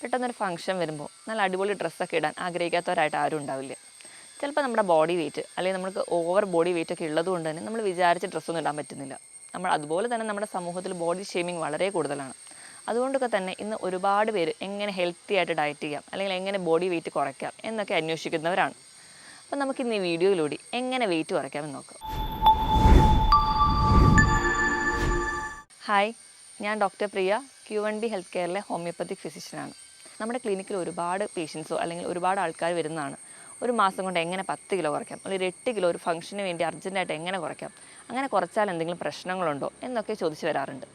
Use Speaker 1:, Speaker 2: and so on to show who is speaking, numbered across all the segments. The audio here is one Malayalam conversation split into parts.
Speaker 1: പെട്ടെന്നൊരു ഫംഗ്ഷൻ വരുമ്പോൾ നല്ല അടിപൊളി ഡ്രസ്സൊക്കെ ഇടാൻ ആഗ്രഹിക്കാത്തവരായിട്ട് ആരും ഉണ്ടാവില്ല. ചിലപ്പോൾ നമ്മുടെ ബോഡി വെയിറ്റ് അല്ലെങ്കിൽ നമുക്ക് ഓവർ ബോഡി വെയിറ്റ് ഒക്കെ ഉള്ളതുകൊണ്ട് തന്നെ നമ്മൾ വിചാരിച്ച ഡ്രസ്സൊന്നും ഇടാൻ പറ്റുന്നില്ല. അതുപോലെ തന്നെ നമ്മുടെ സമൂഹത്തിൽ ബോഡി ഷേമിങ് വളരെ കൂടുതലാണ്. അതുകൊണ്ടൊക്കെ തന്നെ ഇന്ന് ഒരുപാട് പേര് എങ്ങനെ ഹെൽത്തി ആയിട്ട് ഡയറ്റ് ചെയ്യാം അല്ലെങ്കിൽ എങ്ങനെ ബോഡി വെയിറ്റ് കുറയ്ക്കാം എന്നൊക്കെ അന്വേഷിക്കുന്നവരാണ്. അപ്പം നമുക്കിന്ന് ഈ വീഡിയോയിലൂടെ എങ്ങനെ വെയിറ്റ് കുറയ്ക്കാമെന്ന് നോക്കാം. ഹായ്, ഞാൻ ഡോക്ടർ പ്രിയ, Q1B ഹെൽത്ത് കെയറിലെ ഹോമിയോപ്പത്തിക് ഫിസിഷ്യനാണ്. നമ്മുടെ ക്ലിനിക്കിൽ ഒരുപാട് പേഷ്യൻസോ അല്ലെങ്കിൽ ഒരുപാട് ആൾക്കാർ വരുന്നതാണ്. ഒരു മാസം കൊണ്ട് എങ്ങനെ 10 കിലോ കുറയ്ക്കാം, ഒരു 8 കിലോ ഒരു ഫംഗ്ഷന് വേണ്ടി അർജൻറ്റായിട്ട് എങ്ങനെ കുറയ്ക്കാം, അങ്ങനെ കുറച്ചാൽ എന്തെങ്കിലും പ്രശ്നങ്ങളുണ്ടോ എന്നൊക്കെ ചോദിച്ച് വരാറുണ്ട്.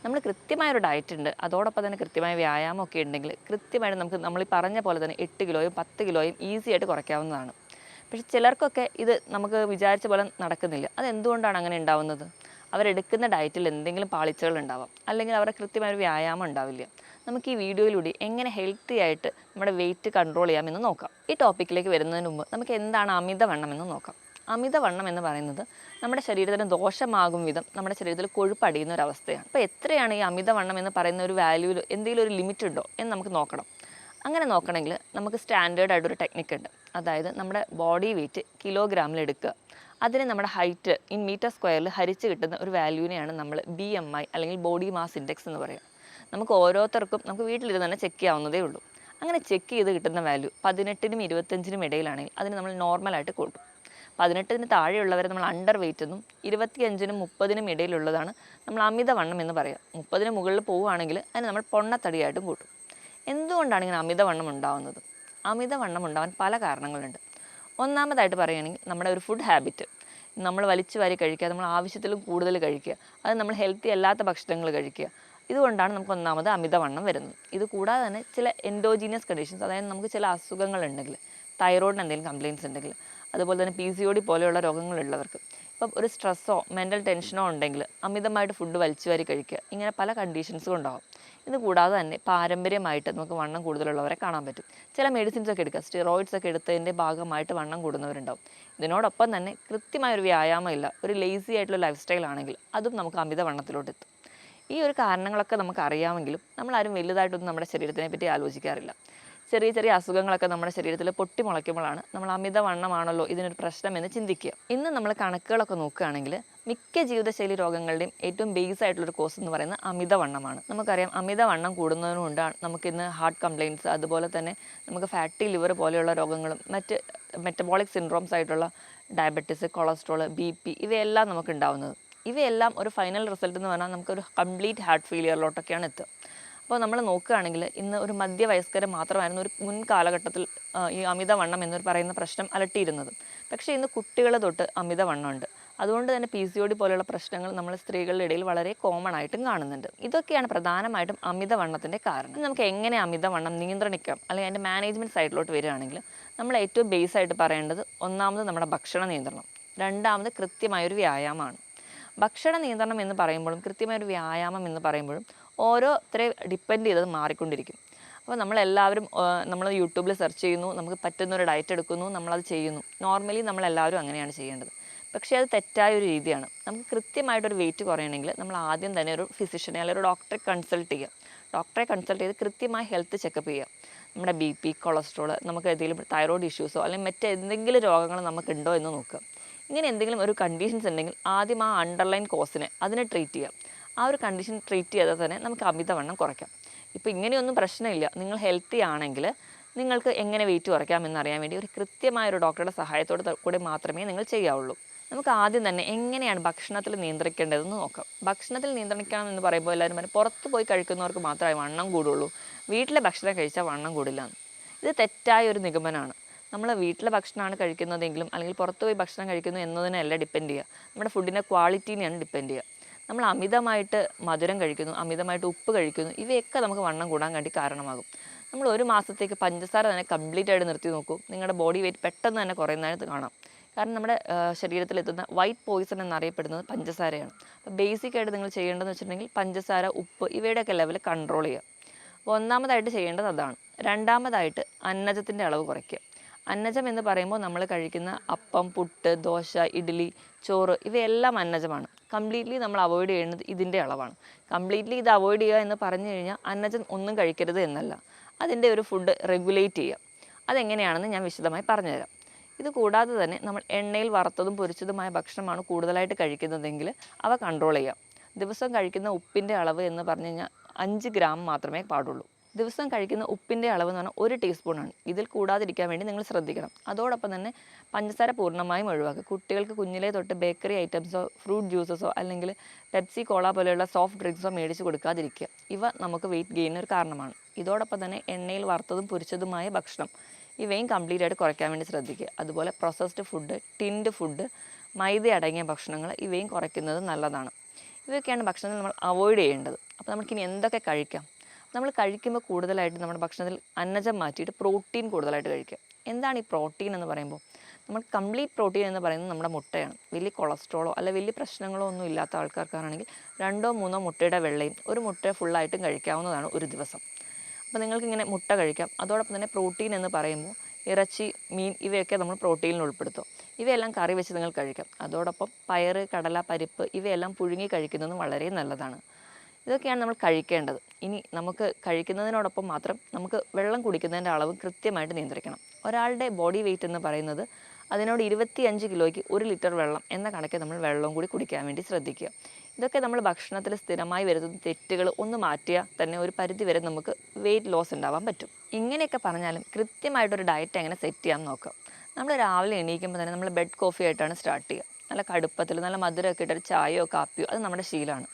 Speaker 1: നമ്മൾ കൃത്യമായൊരു ഡയറ്റ് ഉണ്ട്, അതോടൊപ്പം തന്നെ കൃത്യമായ വ്യായാമമൊക്കെ ഉണ്ടെങ്കിൽ കൃത്യമായിട്ട് നമ്മൾ ഈ പറഞ്ഞ പോലെ തന്നെ 8 കിലോയും 10 കിലോയും ഈസി ആയിട്ട് കുറയ്ക്കാവുന്നതാണ്. പക്ഷേ ചിലർക്കൊക്കെ ഇത് നമുക്ക് വിചാരിച്ച പോലെ നടക്കുന്നില്ല. അതെന്തുകൊണ്ടാണ് അങ്ങനെ ഉണ്ടാവുന്നത്? അവരെടുക്കുന്ന ഡയറ്റിൽ എന്തെങ്കിലും പാളിച്ചകൾ ഉണ്ടാവാം, അല്ലെങ്കിൽ അവരുടെ കൃത്യമായൊരു വ്യായാമം ഉണ്ടാവില്ല. നമുക്ക് ഈ വീഡിയോയിലൂടെ എങ്ങനെ ഹെൽത്തി ആയിട്ട് നമ്മുടെ വെയിറ്റ് കൺട്രോൾ ചെയ്യാമെന്ന് നോക്കാം. ഈ ടോപ്പിക്കിലേക്ക് വരുന്നതിന് മുമ്പ് നമുക്ക് എന്താണ് അമിതവണ്ണം എന്ന് നോക്കാം. അമിതവണ്ണം എന്ന് പറയുന്നത് നമ്മുടെ ശരീരത്തിന് ദോഷമാകും വിധം നമ്മുടെ ശരീരത്തിൽ കൊഴുപ്പടിയുന്ന ഒരു അവസ്ഥയാണ്. അപ്പോൾ എത്രയാണ് ഈ അമിതവണ്ണം എന്ന് പറയുന്ന ഒരു വാല്യൂവിൽ എന്തെങ്കിലും ഒരു ലിമിറ്റ് ഉണ്ടോ എന്ന് നമുക്ക് നോക്കണം. അങ്ങനെ നോക്കണമെങ്കിൽ നമുക്ക് സ്റ്റാൻഡേർഡ് ആയിട്ടൊരു ടെക്നിക്ക് ഉണ്ട്. അതായത് നമ്മുടെ ബോഡി വെയിറ്റ് കിലോഗ്രാമിൽ എടുക്കുക, അതിനെ നമ്മുടെ ഹൈറ്റ് ഇൻ മീറ്റർ സ്ക്വയറിൽ ഹരിച്ച് കിട്ടുന്ന ഒരു വാല്യൂവിനെയാണ് നമ്മൾ BMI അല്ലെങ്കിൽ ബോഡി മാസ് ഇൻഡെക്സ് എന്ന് പറയുക. നമുക്ക് ഓരോരുത്തർക്കും നമുക്ക് വീട്ടിലിരുന്ന് തന്നെ ചെക്ക് ചെയ്യാവുന്നതേ ഉള്ളൂ. അങ്ങനെ ചെക്ക് ചെയ്ത് കിട്ടുന്ന വാല്യൂ 18നും 25നും ഇടയിലാണെങ്കിൽ അതിന് നമ്മൾ നോർമലായിട്ട് കൂട്ടും. 18ന് താഴെയുള്ളവരെ നമ്മൾ അണ്ടർ വെയിറ്റ് എന്നും 25നും 30നും ഇടയിലുള്ളതാണ് നമ്മൾ അമിതവണ്ണം എന്ന് പറയുക. 30ന് മുകളിൽ പോവുകയാണെങ്കിൽ അതിന് നമ്മൾ പൊണ്ണത്തടിയായിട്ടും കൂട്ടും. എന്തുകൊണ്ടാണ് ഇങ്ങനെ അമിതവണ്ണം ഉണ്ടാകുന്നത്? അമിതവണ്ണം ഉണ്ടാകാൻ പല കാരണങ്ങളുണ്ട്. ഒന്നാമതായിട്ട് പറയുകയാണെങ്കിൽ നമ്മുടെ ഒരു ഫുഡ് ഹാബിറ്റ്. നമ്മൾ വലിച്ചു വാരി കഴിക്കുക, നമ്മൾ ആവശ്യത്തിലും കൂടുതൽ കഴിക്കുക, അത് നമ്മൾ ഹെൽത്തി അല്ലാത്ത ഭക്ഷണങ്ങൾ കഴിക്കുക. ഇതുകൊണ്ടാണ് നമുക്ക് ഒന്നാമത് അമിതവണ്ണം വരുന്നത്. ഇത് കൂടാതെ തന്നെ ചില എൻഡോജീനിയസ് കണ്ടീഷൻസ്, അതായത് നമുക്ക് ചില അസുഖങ്ങളുണ്ടെങ്കിൽ, തൈറോയിഡിന് എന്തെങ്കിലും കംപ്ലയിൻസ് ഉണ്ടെങ്കിൽ, അതുപോലെ തന്നെ PCOD പോലെയുള്ള രോഗങ്ങളുള്ളവർക്ക്, ഇപ്പം ഒരു സ്ട്രെസ്സോ മെൻ്റൽ ടെൻഷനോ ഉണ്ടെങ്കിൽ അമിതമായിട്ട് ഫുഡ് വലിച്ചു വാരി കഴിക്കുക, ഇങ്ങനെ പല കണ്ടീഷൻസും ഉണ്ടാകും. ഇത് കൂടാതെ തന്നെ പാരമ്പര്യമായിട്ട് നമുക്ക് വണ്ണം കൂടുതലുള്ളവരെ കാണാൻ പറ്റും. ചില മെഡിസിൻസ് ഒക്കെ എടുക്കുക, സ്റ്റിറോയിഡ്സ് ഒക്കെ എടുത്തതിൻ്റെ ഭാഗമായിട്ട് വണ്ണം കൂടുന്നവരുണ്ടാവും. ഇതിനോടൊപ്പം തന്നെ കൃത്യമായൊരു വ്യായാമം ഇല്ല, ഒരു ലേസി ആയിട്ടുള്ള ലൈഫ് സ്റ്റൈൽ ആണെങ്കിൽ അതും നമുക്ക് അമിതവണ്ണത്തിലോട്ട് എത്തും. ഈ ഒരു കാരണങ്ങളൊക്കെ നമുക്ക് അറിയാമെങ്കിലും നമ്മളാരും വലുതായിട്ടൊന്നും നമ്മുടെ ശരീരത്തിനെ പറ്റി ആലോചിക്കാറില്ല. ചെറിയ ചെറിയ അസുഖങ്ങളൊക്കെ നമ്മുടെ ശരീരത്തിൽ പൊട്ടിമുളയ്ക്കുമ്പോഴാണ് നമ്മൾ അമിതവണ്ണമാണല്ലോ ഇതിനൊരു പ്രശ്നമെന്ന് ചിന്തിക്കുക. ഇന്ന് നമ്മൾ കണക്കുകളൊക്കെ നോക്കുകയാണെങ്കിൽ മിക്ക ജീവിതശൈലി രോഗങ്ങളുടെയും ഏറ്റവും ബേസ് ആയിട്ടുള്ളൊരു കോസ് എന്ന് പറയുന്നത് അമിതവണ്ണമാണ്. നമുക്കറിയാം, അമിതവണ്ണം കൂടുന്നതുകൊണ്ടാണ് നമുക്കിന്ന് ഹാർട്ട് കംപ്ലയിൻറ്റ്സ്, അതുപോലെ തന്നെ നമുക്ക് ഫാറ്റി ലിവർ പോലെയുള്ള രോഗങ്ങളും മറ്റ് മെറ്റബോളിക് സിൻഡ്രോംസ് ആയിട്ടുള്ള ഡയബറ്റിസ്, കൊളസ്ട്രോൾ, BP ഇവയെല്ലാം നമുക്ക് ഉണ്ടാവുന്നത്. ഇവയെല്ലാം ഒരു ഫൈനൽ റിസൾട്ട് എന്ന് പറഞ്ഞാൽ നമുക്കൊരു കംപ്ലീറ്റ് ഹാർട്ട് ഫെയിലിയറിലോട്ടൊക്കെയാണ് എത്തുക. അപ്പോൾ നമ്മൾ നോക്കുകയാണെങ്കിൽ ഇന്ന് ഒരു മധ്യവയസ്കരെ മാത്രമായിരുന്നു ഒരു മുൻ കാലഘട്ടത്തിൽ ഈ അമിതവണ്ണം എന്നൊരു പറയുന്ന പ്രശ്നം അലട്ടിയിരുന്നത്. പക്ഷേ ഇന്ന് കുട്ടികൾ തൊട്ട് അമിതവണ്ണമുണ്ട്. അതുകൊണ്ട് തന്നെ PCOD പോലെയുള്ള പ്രശ്നങ്ങൾ നമ്മൾ സ്ത്രീകളുടെ ഇടയിൽ വളരെ കോമൺ ആയിട്ടും കാണുന്നുണ്ട്. ഇതൊക്കെയാണ് പ്രധാനമായിട്ടും അമിതവണ്ണത്തിൻ്റെ കാരണം. നമുക്ക് എങ്ങനെ അമിതവണ്ണം നിയന്ത്രിക്കാം, അല്ലെങ്കിൽ അതിൻ്റെ മാനേജ്മെൻറ്റ് സൈഡിലോട്ട് വരികയാണെങ്കിൽ നമ്മൾ ഏറ്റവും ബേസ് ആയിട്ട് പറയേണ്ടത് ഒന്നാമത് നമ്മുടെ ഭക്ഷണ നിയന്ത്രണം, രണ്ടാമത് കൃത്യമായൊരു വ്യായാമമാണ്. ഭക്ഷണ നിയന്ത്രണം എന്ന് പറയുമ്പോഴും കൃത്യമായൊരു വ്യായാമം എന്ന് പറയുമ്പോഴും ഓരോരുത്തരെ ഡിപ്പെൻഡ് ചെയ്തത് മാറിക്കൊണ്ടിരിക്കും. അപ്പോൾ നമ്മളെല്ലാവരും നമ്മൾ യൂട്യൂബിൽ സെർച്ച് ചെയ്യുന്നു, നമുക്ക് പറ്റുന്നൊരു ഡയറ്റ് എടുക്കുന്നു, നമ്മളത് ചെയ്യുന്നു. നോർമലി നമ്മളെല്ലാവരും അങ്ങനെയാണ് ചെയ്യേണ്ടത്. പക്ഷേ അത് തെറ്റായൊരു രീതിയാണ്. നമുക്ക് കൃത്യമായിട്ടൊരു വെയിറ്റ് കുറയണമെങ്കിൽ നമ്മൾ ആദ്യം തന്നെ ഒരു ഫിസിഷ്യനെ അല്ലെങ്കിൽ ഒരു ഡോക്ടറെ കൺസൾട്ട് ചെയ്യുക. ഡോക്ടറെ കൺസൾട്ട് ചെയ്ത് കൃത്യമായി ഹെൽത്ത് ചെക്കപ്പ് ചെയ്യുക. നമ്മുടെ BP, കൊളസ്ട്രോൾ, നമുക്ക് എന്തെങ്കിലും തൈറോയ്ഡ് ഇഷ്യൂസോ അല്ലെങ്കിൽ മറ്റെന്തെങ്കിലും രോഗങ്ങൾ നമുക്കുണ്ടോ എന്ന് നോക്കുക. ഇങ്ങനെ എന്തെങ്കിലും ഒരു കണ്ടീഷൻസ് ഉണ്ടെങ്കിൽ ആദ്യം ആ അണ്ടർലൈൻ കോസിനെ അതിനെ ട്രീറ്റ് ചെയ്യാം. ആ ഒരു കണ്ടീഷൻ ട്രീറ്റ് ചെയ്താൽ തന്നെ നമുക്ക് അമിതവണ്ണം കുറയ്ക്കാം. ഇപ്പോൾ ഇങ്ങനെയൊന്നും പ്രശ്നമില്ല, നിങ്ങൾ ഹെൽത്തി ആണെങ്കിൽ നിങ്ങൾക്ക് എങ്ങനെ വെയിറ്റ് കുറയ്ക്കാം എന്നറിയാൻ വേണ്ടി ഒരു കൃത്യമായൊരു ഡോക്ടറുടെ സഹായത്തോടെ കൂടെ മാത്രമേ നിങ്ങൾ ചെയ്യാവുള്ളൂ. നമുക്ക് ആദ്യം തന്നെ എങ്ങനെയാണ് ഭക്ഷണത്തിൽ നിയന്ത്രിക്കേണ്ടതെന്ന് നോക്കാം. ഭക്ഷണത്തിൽ നിയന്ത്രിക്കണം എന്ന് പറയുമ്പോൾ എല്ലാവരും പറയും പുറത്ത് പോയി കഴിക്കുന്നവർക്ക് മാത്രമേ വണ്ണം കൂടുള്ളൂ, വീട്ടിലെ ഭക്ഷണം കഴിച്ചാൽ വണ്ണം കൂടില്ല എന്ന്. ഇത് തെറ്റായ ഒരു നിഗമനമാണ്. നമ്മൾ വീട്ടിലെ ഭക്ഷണമാണ് കഴിക്കുന്നതെങ്കിലും അല്ലെങ്കിൽ പുറത്ത് പോയി ഭക്ഷണം കഴിക്കുന്നു എന്നതിനല്ല ഡിപ്പെൻഡ് ചെയ്യുക, നമ്മുടെ ഫുഡിൻ്റെ ക്വാളിറ്റീനെയാണ് ഡിപ്പെൻഡ് ചെയ്യുക. നമ്മൾ അമിതമായിട്ട് മധുരം കഴിക്കുന്നു, അമിതമായിട്ട് ഉപ്പ് കഴിക്കുന്നു, ഇവയൊക്കെ നമുക്ക് വണ്ണം കൂടാൻ വേണ്ടി കാരണമാകും. നമ്മൾ ഒരു മാസത്തേക്ക് പഞ്ചസാര തന്നെ കംപ്ലീറ്റ് ആയിട്ട് നിർത്തി നോക്കൂ, നിങ്ങളുടെ ബോഡി വെയിറ്റ് പെട്ടെന്ന് തന്നെ കുറയുന്നതായിട്ട് കാണാം. കാരണം നമ്മുടെ ശരീരത്തിലെത്തുന്ന വൈറ്റ് പോയിസൺ എന്നറിയപ്പെടുന്നത് പഞ്ചസാരയാണ്. അപ്പോൾ ബേസിക്കായിട്ട് നിങ്ങൾ ചെയ്യേണ്ടതെന്ന് വെച്ചിട്ടുണ്ടെങ്കിൽ പഞ്ചസാര, ഉപ്പ് ഇവയുടെയൊക്കെ ലെവൽ കൺട്രോൾ ചെയ്യുക. അപ്പോൾ ഒന്നാമതായിട്ട് ചെയ്യേണ്ടത് അതാണ്. രണ്ടാമതായിട്ട് അന്നജത്തിൻ്റെ അളവ് കുറയ്ക്കുക. അന്നജം എന്ന് പറയുമ്പോൾ നമ്മൾ കഴിക്കുന്ന അപ്പം, പുട്ട്, ദോശ, ഇഡ്ഡലി, ചോറ് ഇവയെല്ലാം അന്നജമാണ്. കംപ്ലീറ്റ്ലി നമ്മൾ അവോയ്ഡ് ചെയ്യേണ്ടത് ഇതിൻ്റെ അളവാണ്. കംപ്ലീറ്റ്ലി ഇത് അവോയ്ഡ് ചെയ്യുക എന്ന് പറഞ്ഞു കഴിഞ്ഞാൽ അന്നജം ഒന്നും കഴിക്കരുത് എന്നല്ല. അതിൻ്റെ ഒരു ഫുഡ് റെഗുലേറ്റ് ചെയ്യുക. അതെങ്ങനെയാണെന്ന് ഞാൻ വിശദമായി പറഞ്ഞുതരാം. ഇത് കൂടാതെ തന്നെ നമ്മൾ എണ്ണയിൽ വറുത്തതും പൊരിച്ചതുമായ ഭക്ഷണമാണ് കൂടുതലായിട്ട് കഴിക്കുന്നതെങ്കിൽ അവ കൺട്രോൾ ചെയ്യാം. ദിവസം കഴിക്കുന്ന ഉപ്പിൻ്റെ അളവ് എന്ന് പറഞ്ഞു കഴിഞ്ഞാൽ 5 ഗ്രാം മാത്രമേ പാടുള്ളൂ. ദിവസം കഴിക്കുന്ന ഉപ്പിൻ്റെ അളവ് എന്ന് പറഞ്ഞാൽ 1 ടീസ്പൂണാണ്. ഇതിൽ കൂടാതിരിക്കാൻ വേണ്ടി നിങ്ങൾ ശ്രദ്ധിക്കണം. അതോടൊപ്പം തന്നെ പഞ്ചസാര പൂർണ്ണമായും ഒഴിവാക്കുക. കുട്ടികൾക്ക് കുഞ്ഞിലേ തൊട്ട് ബേക്കറി ഐറ്റംസോ ഫ്രൂട്ട് ജ്യൂസസോ അല്ലെങ്കിൽ പെപ്സി കോള പോലെയുള്ള സോഫ്റ്റ് ഡ്രിങ്ക്സോ മേടിച്ച് കൊടുക്കാതിരിക്കുക. ഇവ നമുക്ക് വെയിറ്റ് ഗെയിനിന് ഒരു കാരണമാണ്. ഇതോടൊപ്പം തന്നെ എണ്ണയിൽ വറുത്തതും പൊരിച്ചതുമായ ഭക്ഷണം ഇവയും കംപ്ലീറ്റ് ആയിട്ട് കുറയ്ക്കാൻ വേണ്ടി ശ്രദ്ധിക്കുക. അതുപോലെ പ്രോസസ്ഡ് ഫുഡ്, ടിൻഡ് ഫുഡ്, മൈദ അടങ്ങിയ ഭക്ഷണങ്ങൾ ഇവയും കുറയ്ക്കുന്നത് നല്ലതാണ്. ഇവയൊക്കെയാണ് ഭക്ഷണത്തിൽ നമ്മൾ അവോയ്ഡ് ചെയ്യേണ്ടത്. അപ്പോൾ നമുക്കിനി എന്തൊക്കെ കഴിക്കാം? നമ്മൾ കഴിക്കുമ്പോൾ കൂടുതലായിട്ട് നമ്മുടെ ഭക്ഷണത്തിൽ അന്നജം മാറ്റിയിട്ട് പ്രോട്ടീൻ കൂടുതലായിട്ട് കഴിക്കുക. എന്താണ് ഈ പ്രോട്ടീൻ എന്ന് പറയുമ്പോൾ? നമ്മൾ കംപ്ലീറ്റ് പ്രോട്ടീൻ എന്ന് പറയുന്നത് നമ്മുടെ മുട്ടയാണ്. വലിയ കൊളസ്ട്രോളോ അല്ല വലിയ പ്രശ്നങ്ങളോ ഒന്നും ഇല്ലാത്ത ആൾക്കാർക്കാണെങ്കിൽ 2-3 മുട്ടയുടെ വെള്ളയും ഒരു മുട്ട ഫുള്ളായിട്ടും കഴിക്കാവുന്നതാണ് ഒരു ദിവസം. അപ്പോൾ നിങ്ങൾക്കിങ്ങനെ മുട്ട കഴിക്കാം. അതോടൊപ്പം തന്നെ പ്രോട്ടീൻ എന്ന് പറയുമ്പോൾ ഇറച്ചി, മീൻ ഇവയൊക്കെ നമ്മൾ പ്രോട്ടീനിൽ ഉൾപ്പെടുത്തും. ഇവയെല്ലാം കറി വെച്ച് നിങ്ങൾ കഴിക്കാം. അതോടൊപ്പം പയറ്, കടല, പരിപ്പ് ഇവയെല്ലാം പുഴുങ്ങി കഴിക്കുന്നതും വളരെ നല്ലതാണ്. ഇതൊക്കെയാണ് നമ്മൾ കഴിക്കേണ്ടത്. ഇനി നമുക്ക് കഴിക്കുന്നതിനോടൊപ്പം മാത്രം നമുക്ക് വെള്ളം കുടിക്കുന്നതിൻ്റെ അളവ് കൃത്യമായിട്ട് നിയന്ത്രിക്കണം. ഒരാളുടെ ബോഡി വെയിറ്റ് എന്ന് പറയുന്നത് അതിനോട് 25 കിലോയ്ക്ക് 1 ലിറ്റർ വെള്ളം എന്ന കണക്കെ നമ്മൾ വെള്ളവും കൂടി കുടിക്കാൻ വേണ്ടി ശ്രദ്ധിക്കുക. ഇതൊക്കെ നമ്മൾ ഭക്ഷണത്തിൽ സ്ഥിരമായി വരുന്ന തെറ്റുകൾ ഒന്ന് മാറ്റിയാൽ തന്നെ ഒരു പരിധി വരെ നമുക്ക് വെയിറ്റ് ലോസ് ഉണ്ടാവാൻ പറ്റും. ഇങ്ങനെയൊക്കെ പറഞ്ഞാലും കൃത്യമായിട്ടൊരു ഡയറ്റ് എങ്ങനെ സെറ്റ് ചെയ്യാൻ നോക്കാം. നമ്മൾ രാവിലെ എണീക്കുമ്പോൾ തന്നെ നമ്മൾ ബെഡ് കോഫി ആയിട്ടാണ് സ്റ്റാർട്ട് ചെയ്യുക. നല്ല കടുപ്പത്തിൽ നല്ല മധുരമൊക്കെ ഇട്ടൊരു ചായയോ കാപ്പിയോ അത് നമ്മുടെ ശീലമാണ്.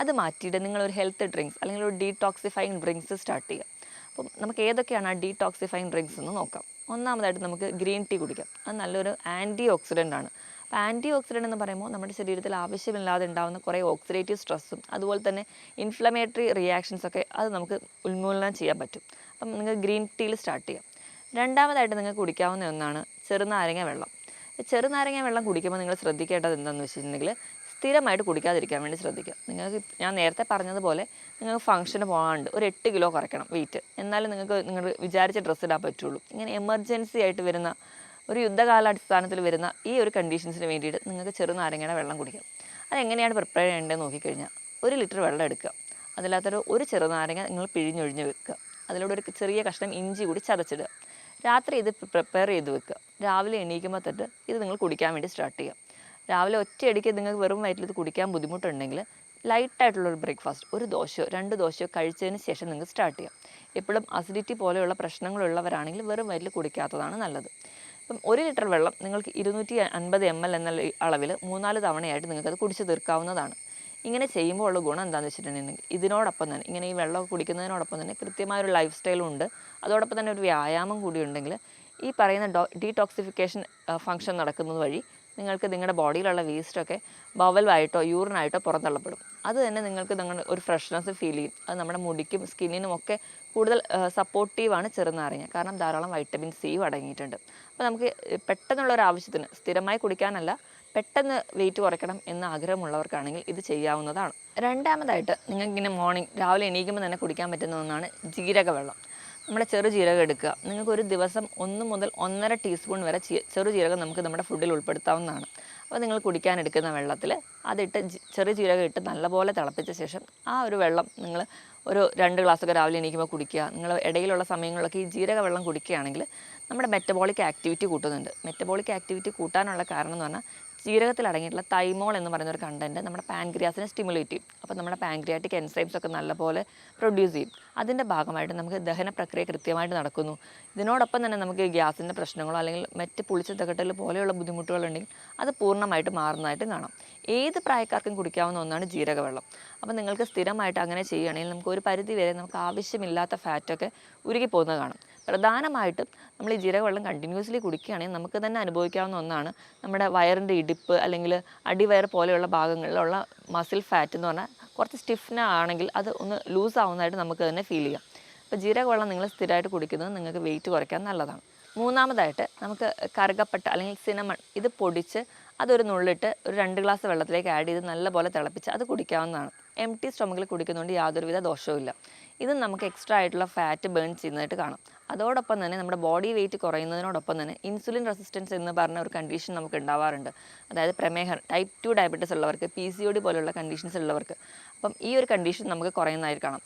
Speaker 1: അത് മാറ്റിയിട്ട് നിങ്ങളൊരു ഹെൽത്ത് ഡ്രിങ്ക്സ് അല്ലെങ്കിൽ ഒരു ഡീടോക്സിഫൈങ് ഡ്രിങ്ക്സ് സ്റ്റാർട്ട് ചെയ്യുക. അപ്പം നമുക്ക് ഏതൊക്കെയാണ് ആ ഡീടോക്സിഫൈങ് ഡ്രിങ്ക്സ് എന്ന് നോക്കാം. ഒന്നാമതായിട്ട് നമുക്ക് ഗ്രീൻ ടീ കുടിക്കാം. അത് നല്ലൊരു ആൻറ്റി ഓക്സിഡൻ്റ് ആണ്. അപ്പോൾ ആൻറ്റി ഓക്സിഡൻ്റ് എന്ന് പറയുമ്പോൾ നമ്മുടെ ശരീരത്തിൽ ആവശ്യമില്ലാതെ ഉണ്ടാകുന്ന കുറേ ഓക്സിഡേറ്റീവ് സ്ട്രെസ്സും അതുപോലെ തന്നെ ഇൻഫ്ലമേറ്ററി റിയാക്ഷൻസൊക്കെ അത് നമുക്ക് ഉന്മൂലനം ചെയ്യാൻ പറ്റും. അപ്പം നിങ്ങൾ ഗ്രീൻ ടീയിൽ സ്റ്റാർട്ട് ചെയ്യാം. രണ്ടാമതായിട്ട് നിങ്ങൾക്ക് കുടിക്കാവുന്ന ഒന്നാണ് ചെറുനാരങ്ങ വെള്ളം. ചെറുനാരങ്ങ വെള്ളം കുടിക്കുമ്പോൾ നിങ്ങൾ ശ്രദ്ധിക്കേണ്ടത് എന്താണെന്ന് വെച്ചിട്ടുണ്ടെങ്കിൽ സ്ഥിരമായിട്ട് കുടിക്കാതിരിക്കാൻ വേണ്ടി ശ്രദ്ധിക്കുക. നിങ്ങൾക്ക് ഞാൻ നേരത്തെ പറഞ്ഞതുപോലെ നിങ്ങൾക്ക് ഫംഗ്ഷന് പോകാണ്ട് ഒരു 8 കിലോ കുറയ്ക്കണം വെയിറ്റ്. എന്നാലും നിങ്ങൾ വിചാരിച്ച ഡ്രസ്സ് ഇടാൻ പറ്റുള്ളൂ. ഇങ്ങനെ എമർജൻസി ആയിട്ട് വരുന്ന ഒരു യുദ്ധകാലാടിസ്ഥാനത്തിൽ വരുന്ന ഈ ഒരു കണ്ടീഷൻസിന് വേണ്ടിയിട്ട് നിങ്ങൾക്ക് ചെറുനാരങ്ങയുടെ വെള്ളം കുടിക്കാം. അതെങ്ങനെയാണ് പ്രിപ്പയർ ചെയ്യേണ്ടതെന്ന് നോക്കിക്കഴിഞ്ഞാൽ 1 ലിറ്റർ വെള്ളം എടുക്കുക. അതിനകത്തൊരു ചെറുനാരങ്ങ നിങ്ങൾ പിഴിഞ്ഞൊഴിഞ്ഞ് വെക്കുക. അതിലൂടെ ഒരു ചെറിയ കഷ്ണം ഇഞ്ചി കൂടി ചതച്ചിടുക. രാത്രി ഇത് പ്രിപ്പയർ ചെയ്ത് വെക്കുക. രാവിലെ എണീക്കുമ്പോൾ തൊട്ട് ഇത് നിങ്ങൾ കുടിക്കാൻ വേണ്ടി സ്റ്റാർട്ട് ചെയ്യുക. രാവിലെ ഒറ്റയടിക്ക് നിങ്ങൾക്ക് വെറും വയറ്റിൽ ഇത് കുടിക്കാൻ ബുദ്ധിമുട്ടുണ്ടെങ്കിൽ ലൈറ്റായിട്ടുള്ളൊരു ബ്രേക്ക്ഫാസ്റ്റ്, ഒരു ദോശയോ 2 ദോശയോ കഴിച്ചതിന് ശേഷം നിങ്ങൾക്ക് സ്റ്റാർട്ട് ചെയ്യാം. എപ്പോഴും അസിഡിറ്റി പോലെയുള്ള പ്രശ്നങ്ങളുള്ളവരാണെങ്കിൽ വെറും വയറ്റിൽ കുടിക്കാത്തതാണ് നല്ലത്. ഇപ്പം 1 ലിറ്റർ വെള്ളം നിങ്ങൾക്ക് 250 ml എന്ന അളവിൽ 3-4 തവണയായിട്ട് നിങ്ങൾക്കത് കുടിച്ച് തീർക്കാവുന്നതാണ്. ഇങ്ങനെ ചെയ്യുമ്പോൾ ഉള്ള ഗുണം എന്താണെന്ന് വെച്ചിട്ടുണ്ടെങ്കിൽ ഇതിനോടൊപ്പം തന്നെ ഇങ്ങനെ ഈ വെള്ളം കുടിക്കുന്നതിനോടൊപ്പം തന്നെ കൃത്യമായൊരു ലൈഫ് സ്റ്റൈലും ഉണ്ട്. അതോടൊപ്പം തന്നെ ഒരു വ്യായാമം കൂടി ഉണ്ടെങ്കിൽ ഈ പറയുന്ന ഡീടോക്സിഫിക്കേഷൻ ഫംഗ്ഷൻ നടക്കുന്നത് വഴി നിങ്ങൾക്ക് നിങ്ങളുടെ ബോഡിയിലുള്ള വേസ്റ്റൊക്കെ ബവലായിട്ടോ യൂറിനായിട്ടോ പുറന്തള്ളപ്പെടും. അത് തന്നെ നിങ്ങൾക്ക് നിങ്ങളുടെ ഒരു ഫ്രഷ്നെസ് ഫീൽ ചെയ്യും. അത് നമ്മുടെ മുടിക്കും സ്കിന്നിനും ഒക്കെ കൂടുതൽ സപ്പോർട്ടീവാണ് ചെറുനാരങ്ങ. കാരണം ധാരാളം വൈറ്റമിൻ സിയും അടങ്ങിയിട്ടുണ്ട്. അപ്പോൾ നമുക്ക് പെട്ടെന്നുള്ള ഒരു ആവശ്യത്തിന് സ്ഥിരമായി കുടിക്കാനല്ല, പെട്ടെന്ന് വെയിറ്റ് കുറയ്ക്കണം എന്ന ആഗ്രഹമുള്ളവർക്കാണെങ്കിൽ ഇത് ചെയ്യാവുന്നതാണ്. രണ്ടാമതായിട്ട് നിങ്ങൾക്കിങ്ങനെ മോർണിംഗ് രാവിലെ എണീക്കുമ്പോൾ തന്നെ കുടിക്കാൻ പറ്റുന്ന ഒന്നാണ് ജീരകവെള്ളം. നമ്മുടെ ചെറുജീരകം എടുക്കുക. നിങ്ങൾക്ക് ഒരു ദിവസം 1 മുതൽ 1.5 ടീസ്പൂൺ വരെ ചെറുജീരകം നമുക്ക് നമ്മുടെ ഫുഡിൽ ഉൾപ്പെടുത്താവുന്നതാണ്. അപ്പോൾ നിങ്ങൾ കുടിക്കാൻ എടുക്കുന്ന വെള്ളത്തിൽ അതിട്ട് ചെറുജീരകം ഇട്ട് നല്ലപോലെ തിളപ്പിച്ച ശേഷം ആ ഒരു വെള്ളം നിങ്ങൾ ഒരു 2 ഗ്ലാസ്സൊക്കെ രാവിലെ എണീക്കുമ്പോൾ കുടിക്കുക. നിങ്ങൾ ഇടയിലുള്ള സമയങ്ങളിലൊക്കെ ഈ ജീരക വെള്ളം കുടിക്കുകയാണെങ്കിൽ നമ്മുടെ മെറ്റബോളിക് ആക്ടിവിറ്റി കൂട്ടുന്നുണ്ട്. മെറ്റബോളിക് ആക്ടിവിറ്റി കൂട്ടാനുള്ള കാരണം എന്ന് പറഞ്ഞാൽ ജീരകത്തിൽ അടങ്ങിയിട്ടുള്ള തൈമോൾ എന്ന് പറയുന്ന ഒരു കണ്ടൻറ്റ് നമ്മുടെ പാൻക്രിയാസിനെ സ്റ്റിമുലേറ്റ് ചെയ്യും. അപ്പോൾ നമ്മുടെ പാൻക്രിയാറ്റിക് എൻസൈംസ് ഒക്കെ നല്ലപോലെ പ്രൊഡ്യൂസ് ചെയ്യും. അതിൻ്റെ ഭാഗമായിട്ട് നമുക്ക് ദഹന പ്രക്രിയ കൃത്യമായിട്ട് നടക്കുന്നു. ഇതിനോടൊപ്പം തന്നെ നമുക്ക് ഗ്യാസിൻ്റെ പ്രശ്നങ്ങളോ അല്ലെങ്കിൽ മറ്റ് പുളിച്ച തകട്ടൽ പോലെയുള്ള ബുദ്ധിമുട്ടുകളുണ്ടെങ്കിൽ അത് പൂർണ്ണമായിട്ട് മാറുന്നതായിട്ടും കാണാം. ഏത് പ്രായക്കാർക്കും കുടിക്കാവുന്ന ഒന്നാണ് ജീരകവെള്ളം. അപ്പോൾ നിങ്ങൾക്ക് സ്ഥിരമായിട്ട് അങ്ങനെ ചെയ്യുകയാണെങ്കിൽ നമുക്ക് ഒരു പരിധി വരെ നമുക്ക് ആവശ്യമില്ലാത്ത ഫാറ്റൊക്കെ ഉരുകി പോകുന്നത് കാണും. പ്രധാനമായിട്ടും നമ്മൾ ഈ ജീരകവെള്ളം കണ്ടിന്യൂസ്ലി കുടിക്കുകയാണെങ്കിൽ നമുക്ക് തന്നെ അനുഭവിക്കാവുന്ന ഒന്നാണ് നമ്മുടെ വയറിൻ്റെ ഇടിപ്പ് അല്ലെങ്കിൽ അടിവയർ പോലെയുള്ള ഭാഗങ്ങളിലുള്ള മസിൽ ഫാറ്റ് എന്ന് പറഞ്ഞാൽ കുറച്ച് സ്റ്റിഫ്നാണെങ്കിൽ അത് ഒന്ന് ലൂസ് ആവുന്നതായിട്ട് നമുക്ക് തന്നെ ഫീൽ ചെയ്യാം. അപ്പോൾ ജീരകവെള്ളം നിങ്ങൾ സ്ഥിരമായിട്ട് കുടിക്കുന്നത് നിങ്ങൾക്ക് വെയിറ്റ് കുറയ്ക്കാൻ നല്ലതാണ്. മൂന്നാമതായിട്ട് നമുക്ക് കറുകപ്പട്ട അല്ലെങ്കിൽ സിനമൺ ഇത് പൊടിച്ച് അതൊരു നുള്ളിട്ട് ഒരു 2 ഗ്ലാസ് വെള്ളത്തിലേക്ക് ആഡ് ചെയ്ത് നല്ലപോലെ തിളപ്പിച്ച് അത് കുടിക്കാവുന്നതാണ്. എംപ്റ്റി സ്റ്റൊമക്കിൽ കുടിക്കുന്നതുകൊണ്ട് യാതൊരുവിധ ദോഷവുമില്ല. ഇതും നമുക്ക് എക്സ്ട്രാ ആയിട്ടുള്ള ഫാറ്റ് ബേൺ ചെയ്യുന്നതായിട്ട് കാണാം. അതോടൊപ്പം തന്നെ നമ്മുടെ ബോഡി വെയിറ്റ് കുറയുന്നതിനോടൊപ്പം തന്നെ ഇൻസുലിൻ റെസിസ്റ്റൻസ് എന്ന് പറഞ്ഞ ഒരു കണ്ടീഷൻ നമുക്ക് ഉണ്ടാവാറുണ്ട്. അതായത് പ്രമേഹം, ടൈപ്പ് 2 ഡയബറ്റീസ് ഉള്ളവർക്ക്, PCOD പോലെയുള്ള കണ്ടീഷൻസ് ഉള്ളവർക്ക്. അപ്പം ഈ ഒരു കണ്ടീഷൻ നമുക്ക് കുറയുന്നതായിട്ട് കാണാം.